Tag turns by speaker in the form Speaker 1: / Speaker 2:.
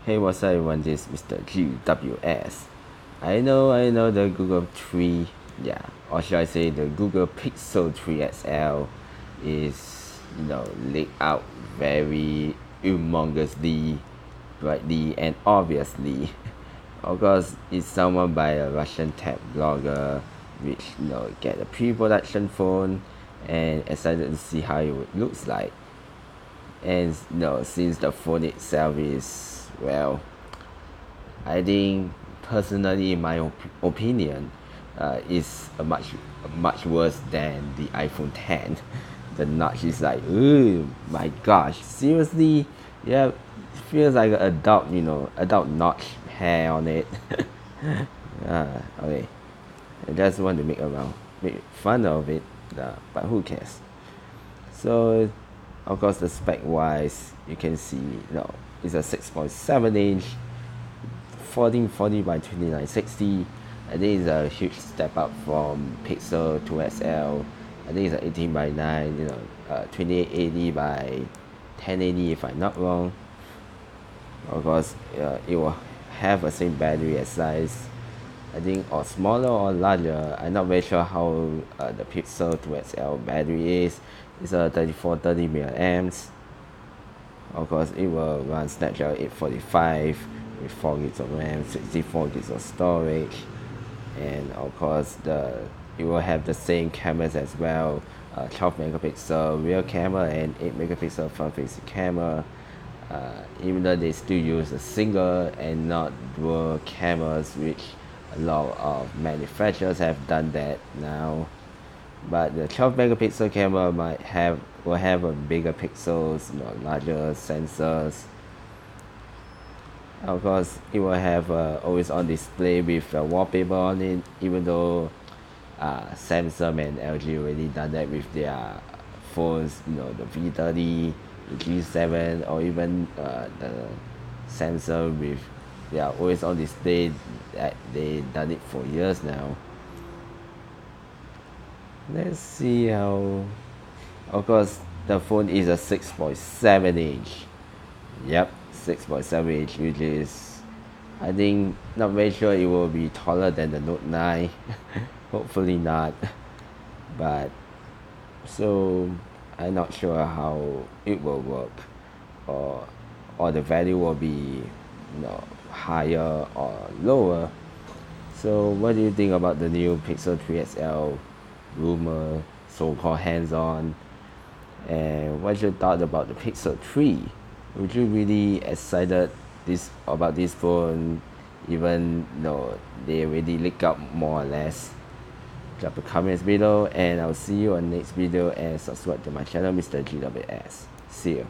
Speaker 1: Hey, what's up everyone, this is Mr. GWS. I know the Google 3, yeah, or should I say the Google Pixel 3 XL is, leaked out very humongously, brightly, and obviously. Of course, it's someone by a Russian tech blogger, which, get a pre-production phone, and excited to see how it looks like. And since the phone itself is, well, I think personally, in my opinion, is a much worse than the iPhone 10. The notch is like, oh my gosh, seriously, yeah, feels like an adult, adult notch hair on it. Okay, I just want to make fun of it, but who cares? So, of course, the spec wise, you can see, it's a 6.7 inch 1440 by 2960. I think it's a huge step up from Pixel 2 XL. I think it's an 18 by 9, 2880 by 1080 if I'm not wrong. Of course, it will have the same battery as size. I think or smaller or larger. I'm not very sure how the Pixel 2 XL battery is. It's a 3430 mAh. Of course, it will run Snapdragon 845 with 4 gigs of RAM, 64 gigs of storage, and of course, it will have the same cameras as well. 12 megapixel rear camera and 8 megapixel front-facing camera. Even though they still use a single and not dual cameras, which a lot of manufacturers have done that now. But the 12 megapixel camera will have a bigger pixels, larger sensors. Of course, it will have always on display with a wallpaper on it, even though Samsung and LG already done that with their phones, the V30, the G7, or even the Samsung with their always on display. That they done it for years now. Let's see how. Of course, the phone is a 6.7 inch. Yep, 6.7 inch, which is, I think, not very sure it will be taller than the Note 9. Hopefully not. But, so, I'm not sure how it will work. Or, or the value will be, higher or lower. So, what do you think about the new Pixel 3 XL rumor, so-called hands-on? And what's your thought about the Pixel 3? Would you really excited about this phone, even though they already leak up more or less? Drop a comment below, and I'll see you on next video, and subscribe to my channel, Mr. GWS. See you.